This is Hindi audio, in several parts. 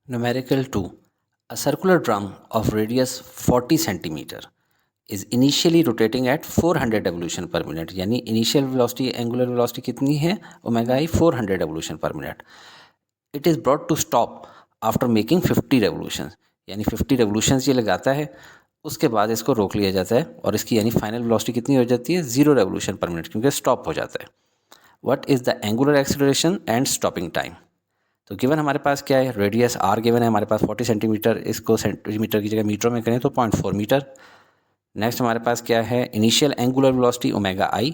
Numerical 2. A circular drum of radius 40 centimeter is initially rotating at 400 revolution per minute. यानी initial velocity angular velocity कितनी है omega I 400 revolution per minute. It is brought to stop after making 50 revolutions. यानी 50 revolutions ये लगाता है, उसके बाद इसको रोक लिया जाता है और इसकी यानी फाइनल वेलोसिटी कितनी हो जाती है 0 रेवोल्यूशन पर मिनट, क्योंकि स्टॉप हो जाता है. What is the angular acceleration and stopping time. तो गिवन हमारे पास क्या है, रेडियस आर गिवन है हमारे पास 40 सेंटीमीटर, इसको सेंटीमीटर की जगह मीटर में करें तो 0.4 मीटर. नेक्स्ट हमारे पास क्या है, इनिशियल एंगुलर वेलोसिटी ओमेगा आई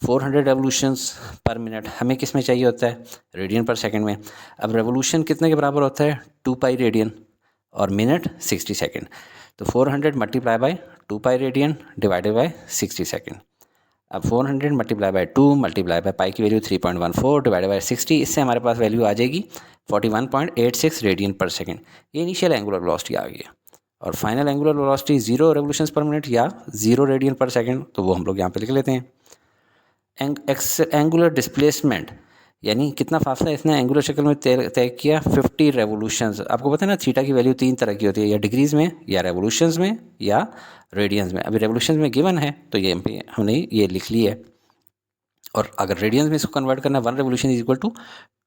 400 रेवोल्यूशंस पर मिनट हमें किस में चाहिए होता है, रेडियन पर सेकंड में. अब रेवोल्यूशन कितने के बराबर होता है 2 पाई रेडियन और मिनट 60 सेकंड. तो 400 multiply by 2 pi radian divided by 60 second. अब 400 multiply by 2 multiply by pi की वैल्यू 3.14 डिवाइडेड बाय 60, इससे हमारे पास वैल्यू आ जाएगी 41.86 रेडियन पर सेकंड. ये इनिशियल एंगुलर वेलोसिटी आ गई है. और फाइनल एंगुलर वेलोसिटी 0 रेवोल्यूशंस पर मिनट या 0 रेडियन पर सेकंड, तो वो हम लोग यहाँ पे लिख लेते हैं. एंगुलर डिस्प्लेसमेंट यानी कितना फासला इसने एंगुलर शक्ल में तय किया 50 रेवोल्यूशंस. आपको पता है ना थीटा की वैल्यू 3 तरह की होती है, या डिग्रीज में या रेवोल्यूशंस में या रेडियंस में. अभी रेवोल्यूशंस में गिवन है तो ये हमने ये लिख ली है, और अगर रेडियंस में इसको कन्वर्ट करना है 1 revolution is equal to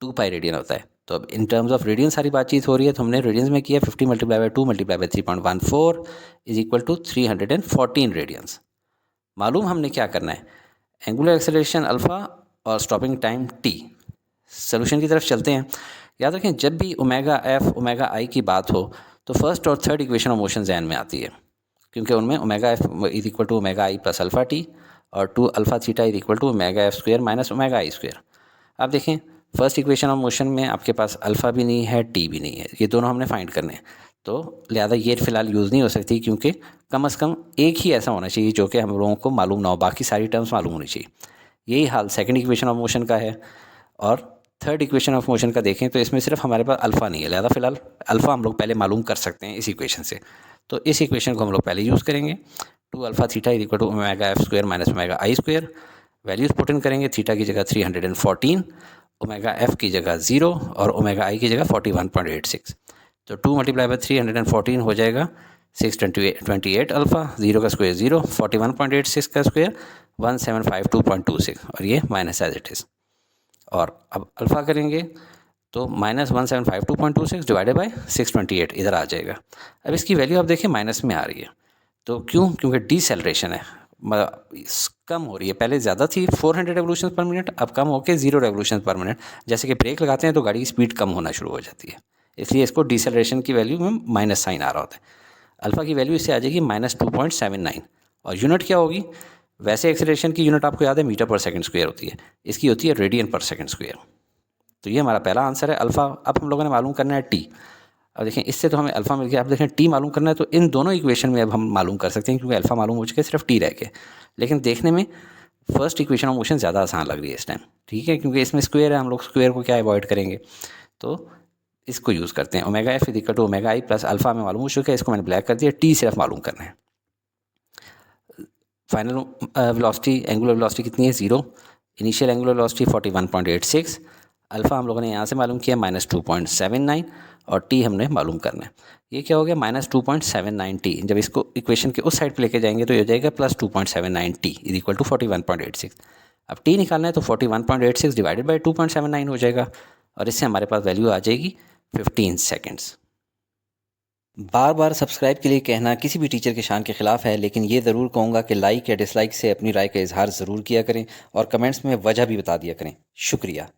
2 pi radian होता है. तो अब इन टर्म्स ऑफ रेडियन सारी बातचीत हो रही है, तो हमने रेडियंस में किया 50 multiply by 2 multiply by 3.14 is equal to 314 radians. मालूम हमने क्या करना है, एंगुलर एक्सेलरेशन अल्फ़ा और स्टॉपिंग टाइम टी. सोल्यूशन की तरफ चलते हैं. याद रखें जब भी ओमेगा एफ ओमेगा आई की बात हो तो फर्स्ट और थर्ड इक्वेशन ऑफ मोशन जहन में आती है, क्योंकि उनमें omega F is equal to omega I plus alpha T और 2 alpha theta is equal to omega F square minus omega I square. आप देखें फर्स्ट इक्वेशन ऑफ मोशन में आपके पास अल्फ़ा भी नहीं है टी भी नहीं है, ये दोनों हमने फाइंड करने हैं. तो लिहाजा ये फ़िलहाल यूज़ नहीं हो सकती, क्योंकि कम से कम एक ही ऐसा होना चाहिए जो कि हम लोगों को मालूम ना हो, बाकी सारी टर्म्स मालूम होनी चाहिए. यही हाल सेकंड इक्वेशन ऑफ मोशन का है. और थर्ड इक्वेशन ऑफ मोशन का देखें तो इसमें सिर्फ हमारे पास अल्फ़ा नहीं है, लिहाजा फ़िलहाल अल्फ़ा हम लोग पहले मालूम कर सकते हैं इस इक्वेशन से. तो इस इक्वेशन को हम लोग पहले यूज़ करेंगे. 2 alpha theta is equal to omega F square minus omega I square. Values put in करेंगे, थीटा की जगह 314, ओमेगा एफ की जगह 0 और ओमेगा आई की जगह 41.86. तो 2 मल्टीप्लाई बाय 314 हो जाएगा 628 अल्फ़ा, 0 का स्क्वायर 0, 41.86 का स्क्वायर 1752.26 और ये माइनस एज इट इज़. और अब अल्फ़ा करेंगे तो माइनस 1752.26 डिवाइडेड बाय 628 इधर आ जाएगा. अब इसकी वैल्यू आप देखिए माइनस में आ रही है, तो क्यों, क्योंकि डिसेलरेशन है, कम हो रही है. पहले ज़्यादा थी 400 रेवोल्यूशन पर मिनट, अब कम होकर 0 रेवोल्यूशन पर मिनट. जैसे कि ब्रेक लगाते हैं तो गाड़ी की स्पीड कम होना शुरू हो जाती है, इसलिए इसको डिसेलरेशन की वैल्यू में माइनस साइन आ रहा होता है. अल्फ़ा की वैल्यू इससे आ जाएगी -2.79. और यूनिट क्या होगी, वैसे एक्सेलरेशन की यूनिट आपको याद है मीटर पर सेकंड स्क्वायर होती है, इसकी होती है रेडियन पर सेकंड स्क्वायर. तो ये हमारा पहला आंसर है अल्फ़ा. अब हम लोगों ने मालूम करना है टी. अब देखें इससे तो हमें अल्फ़ा मिल गया, अब देखें टी मालूम करना है, तो इन दोनों इक्वेशन में अब हम मालूम कर सकते हैं, क्योंकि अल्फ़ा मालूम हो चुके सिर्फ टी रह के. लेकिन देखने में फर्स्ट इक्वेशन ऑफ मोशन ज़्यादा आसान लग रही है इस टाइम, ठीक है, क्योंकि इसमें स्क्वायर है, हम लोग स्क्वायर को क्या अवॉइड करेंगे, तो इसको यूज़ करते हैं. Omega F is equal to omega I plus alpha में मालूम हो चुका है, इसको मैंने ब्लैक कर दिया. टी सिर्फ मालूम करना है. फाइनल वेलोसिटी एंगुलर वेलोसिटी कितनी है 0, इनिशियल एंगुलर वेलोसिटी 41.86, अल्फ़ा हम लोगों ने यहाँ से मालूम किया -2.79 और टी हमने मालूम करना है. ये क्या हो गया -2.79 टी. जब इसको इक्वेशन के उस साइड पे लेके जाएंगे तो ये हो जाएगा +2.79 टी इज इक्वल टू 41.86. अब टी निकालना है तो 41.86 डिवाइडेड बाई 2.79 हो जाएगा, और इससे हमारे पास वैल्यू आ जाएगी 15 सेकेंड्स. बार बार सब्सक्राइब के लिए कहना किसी भी टीचर के शान के ख़िलाफ़ है, लेकिन ये ज़रूर कहूँगा कि लाइक या डिसलाइक से अपनी राय का इजहार ज़रूर किया करें और कमेंट्स में वजह भी बता दिया करें. शुक्रिया.